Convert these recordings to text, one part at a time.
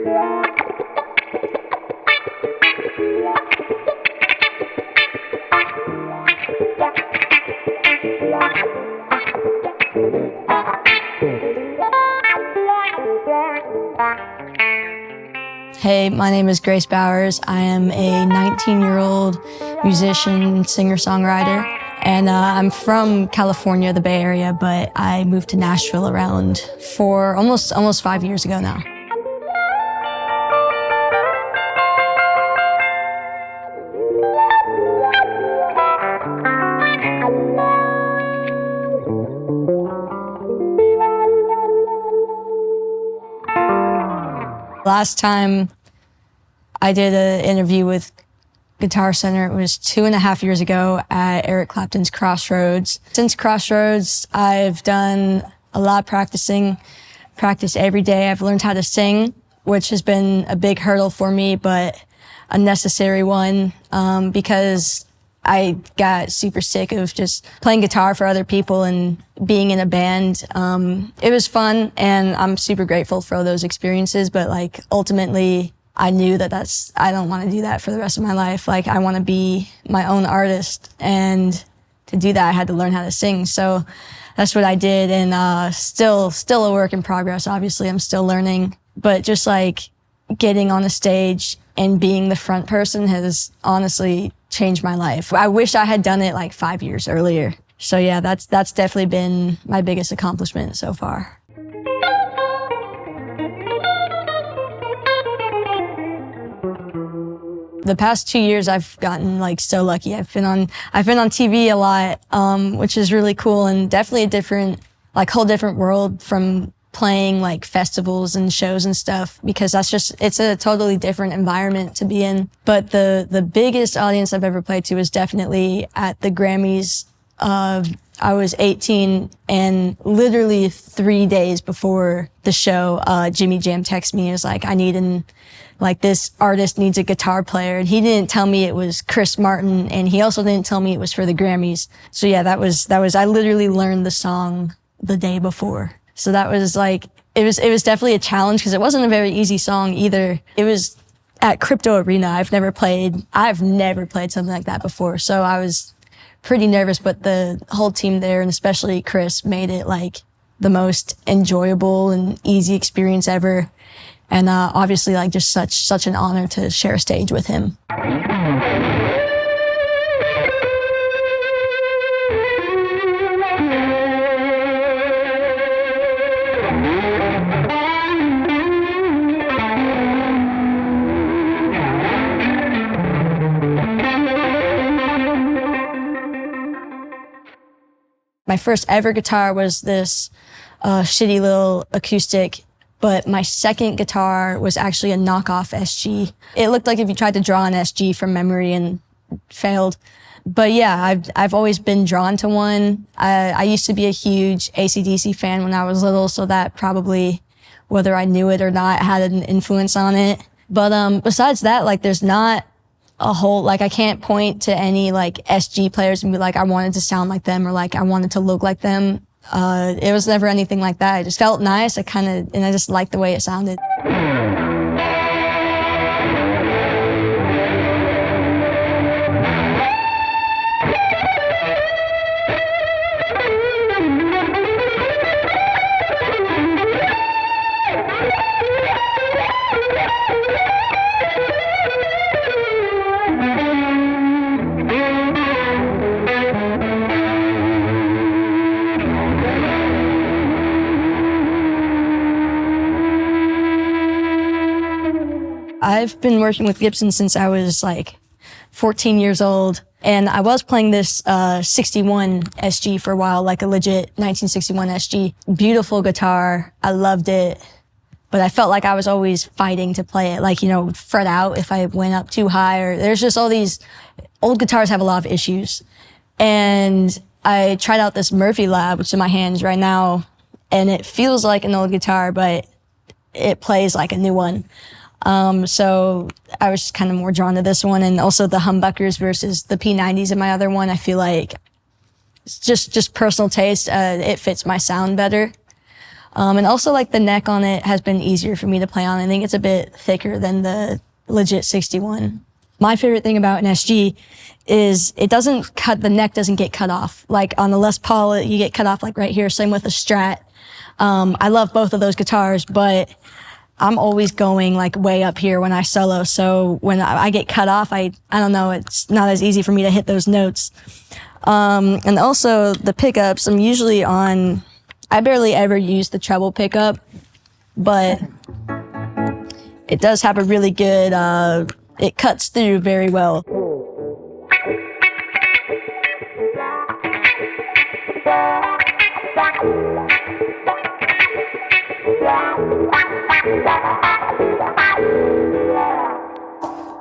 Hey, my name is Grace Bowers. I am a 19-year-old musician, singer-songwriter, and I'm from California, the Bay Area, but I moved to Nashville around for almost 5 years ago now. Last time I did an interview with Guitarcenter, it was 2.5 years ago at Eric Clapton's Crossroads. Since Crossroads, I've done a lot of practice every day. I've learned how to sing, which has been a big hurdle for me, but a necessary one, because I got super sick of just playing guitar for other people and being in a band. It was fun, and I'm super grateful for all those experiences, but like ultimately I knew that I don't want to do that for the rest of my life. Like I want to be my own artist, and to do that I had to learn how to sing. So that's what I did, and still a work in progress. Obviously I'm still learning, but just like getting on the stage and being the front person has honestly changed my life. I wish I had done it like 5 years earlier. So yeah, that's definitely been my biggest accomplishment so far. The past 2 years I've gotten like so lucky. I've been on TV a lot, which is really cool, and definitely a whole different world from playing like festivals and shows and stuff, because it's a totally different environment to be in. But the biggest audience I've ever played to was definitely at the Grammys. I was 18, and literally 3 days before the show, Jimmy Jam texted me. He was like, this artist needs a guitar player. And he didn't tell me it was Chris Martin, and he also didn't tell me it was for the Grammys. So yeah, that was, I literally learned the song the day before. So that was like, it was definitely a challenge, because it wasn't a very easy song either. It was at Crypto Arena. I've never played something like that before. So I was pretty nervous, but the whole team there, and especially Chris, made it like the most enjoyable and easy experience ever. And obviously like just such an honor to share a stage with him. My first ever guitar was this shitty little acoustic, but my second guitar was actually a knockoff SG. It looked like if you tried to draw an SG from memory and failed. But yeah, I've always been drawn to one. I used to be a huge AC/DC fan when I was little, so that probably, whether I knew it or not, had an influence on it. But besides that, like there's not a whole, like I can't point to any like SG players and be like, I wanted to sound like them, or like I wanted to look like them. It was never anything like that. It just felt nice. And I just liked the way it sounded. I've been working with Gibson since I was like 14 years old, and I was playing this 61 SG for a while, like a legit 1961 SG. Beautiful guitar, I loved it, but I felt like I was always fighting to play it, like, you know, fret out if I went up too high, or there's just all these, old guitars have a lot of issues. And I tried out this Murphy Lab, which is in my hands right now, and it feels like an old guitar, but it plays like a new one. So I was just kind of more drawn to this one, and also the humbuckers versus the P90s in my other one. I feel like it's just personal taste. It fits my sound better. And also like the neck on it has been easier for me to play on. I think it's a bit thicker than the legit 61. My favorite thing about an SG is the neck doesn't get cut off. Like on the Les Paul, you get cut off like right here, same with the Strat. I love both of those guitars, but I'm always going like way up here when I solo. So when I get cut off, I don't know, it's not as easy for me to hit those notes. And also the pickups, I barely ever use the treble pickup, but it does have a really good, it cuts through very well.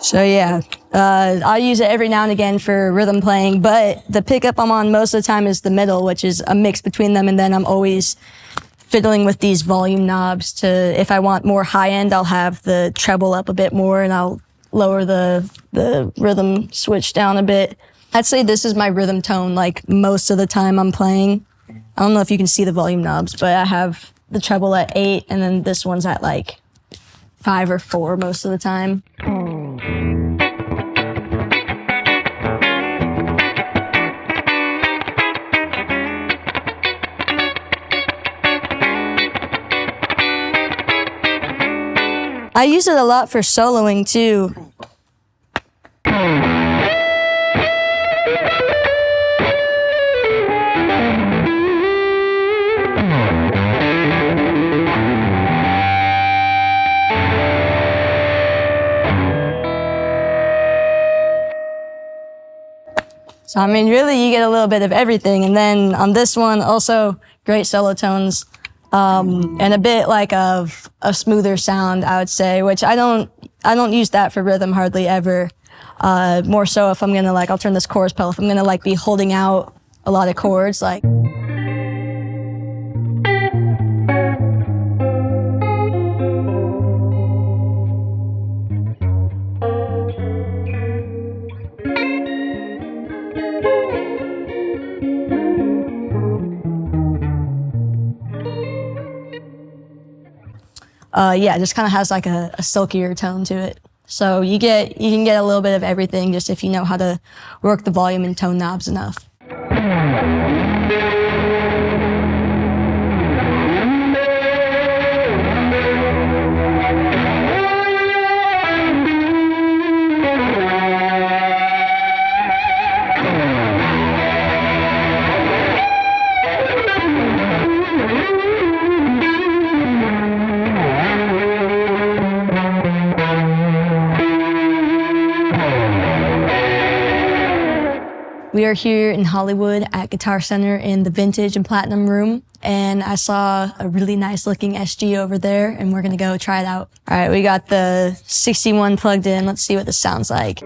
So yeah, I use it every now and again for rhythm playing, but the pickup I'm on most of the time is the middle, which is a mix between them, and then I'm always fiddling with these volume knobs if I want more high end, I'll have the treble up a bit more and I'll lower the rhythm switch down a bit. I'd say this is my rhythm tone like most of the time I'm playing. I don't know if you can see the volume knobs, but I have the treble at 8 and then this one's at like 5 or 4 most of the time. I use it a lot for soloing too. So, I mean, really, you get a little bit of everything. And then on this one, also great solo tones, and a bit like of a smoother sound, I would say, which I don't use that for rhythm hardly ever. More so if I'm gonna I'll turn this chorus pedal, if I'm gonna be holding out a lot of chords, like. Yeah, it just kind of has like a silkier tone to it. So you can get a little bit of everything just if you know how to work the volume and tone knobs enough. We are here in Hollywood at Guitarcenter in the Vintage and Platinum room, and I saw a really nice looking SG over there, and we're gonna go try it out. All right, we got the 61 plugged in. Let's see what this sounds like.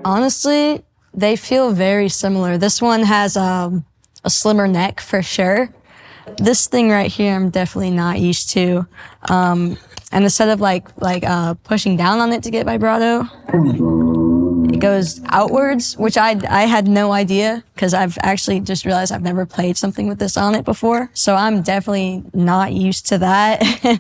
Honestly, they feel very similar. This one has a slimmer neck for sure. This thing right here, I'm definitely not used to. And instead of pushing down on it to get vibrato, it goes outwards, which I had no idea because I've actually just realized I've never played something with this on it before. So I'm definitely not used to that.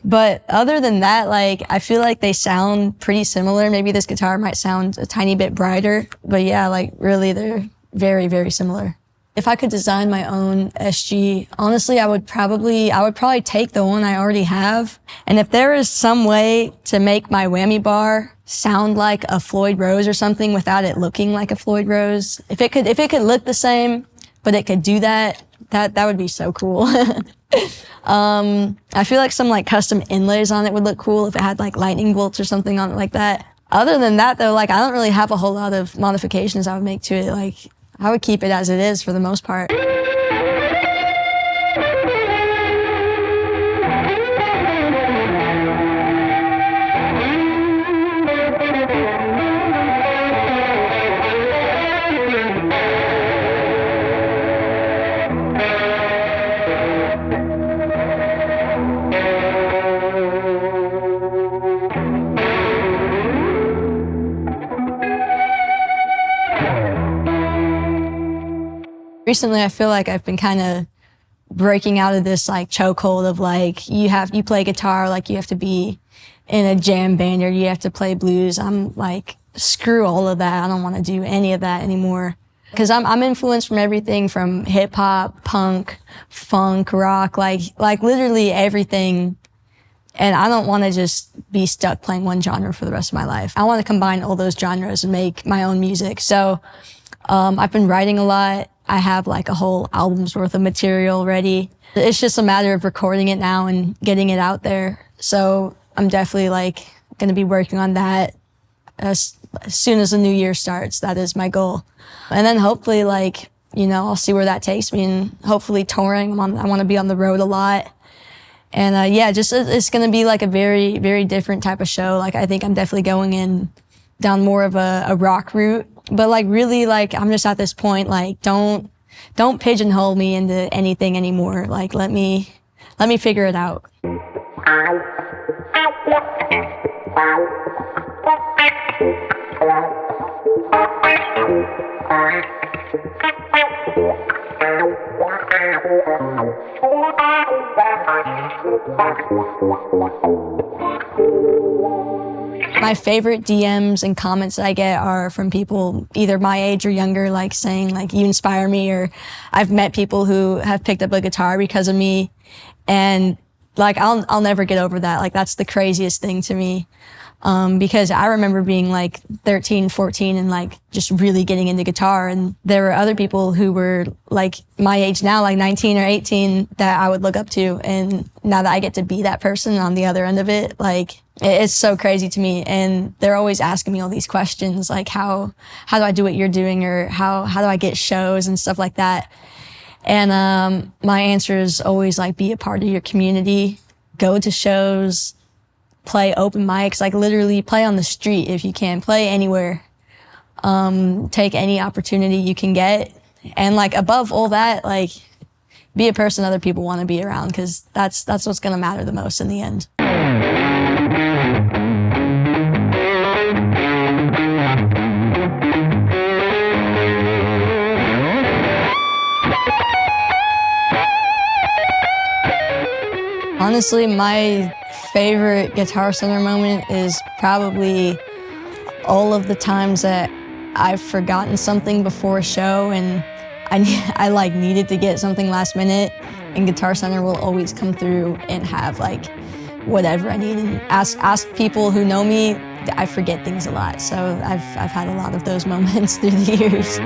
But other than that, I feel like they sound pretty similar. Maybe this guitar might sound a tiny bit brighter, but yeah, really they're very, very similar. If I could design my own SG, honestly, I would probably take the one I already have. And if there is some way to make my whammy bar sound like a Floyd Rose or something without it looking like a Floyd Rose, if it could look the same, but it could do that would be so cool. I feel like some custom inlays on it would look cool if it had lightning bolts or something on it like that. Other than that though, like I don't really have a whole lot of modifications I would make to it. Like I would keep it as it is for the most part. Recently, I feel like I've been kind of breaking out of this like chokehold of like you play guitar like you have to be in a jam band or you have to play blues. I'm like, screw all of that. I don't want to do any of that anymore. Because I'm influenced from everything from hip hop, punk, funk, rock, like literally everything. And I don't want to just be stuck playing one genre for the rest of my life. I want to combine all those genres and make my own music. So I've been writing a lot. I have like a whole album's worth of material ready. It's just a matter of recording it now and getting it out there. So I'm definitely like going to be working on that as soon as the new year starts. That is my goal. And then hopefully like, you know, I'll see where that takes me, and hopefully touring. I want to be on the road a lot. And yeah, just it's going to be like a very, very different type of show. Like I think I'm definitely going down more of a rock route. But like really, like I'm just at this point, like don't pigeonhole me into anything anymore. Like let me figure it out. My favorite DMs and comments that I get are from people either my age or younger, like saying like, you inspire me, or I've met people who have picked up a guitar because of me. And like, I'll never get over that. Like, that's the craziest thing to me. Because I remember being like 13, 14 and like just really getting into guitar. And there were other people who were like my age now, like 19 or 18, that I would look up to. And now that I get to be that person on the other end of it, like it's so crazy to me. And they're always asking me all these questions, like how do I do what you're doing? Or how do I get shows and stuff like that? And my answer is always like, be a part of your community, go to shows, play open mics, like literally play on the street if you can, play anywhere. Take any opportunity you can get. And like above all that, like be a person other people want to be around, because that's what's going to matter the most in the end. Honestly, my favorite Guitar Center moment is probably all of the times that I've forgotten something before a show and I like needed to get something last minute, and Guitar Center will always come through and have like whatever I need. And ask people who know me, I forget things a lot. So I've had a lot of those moments through the years.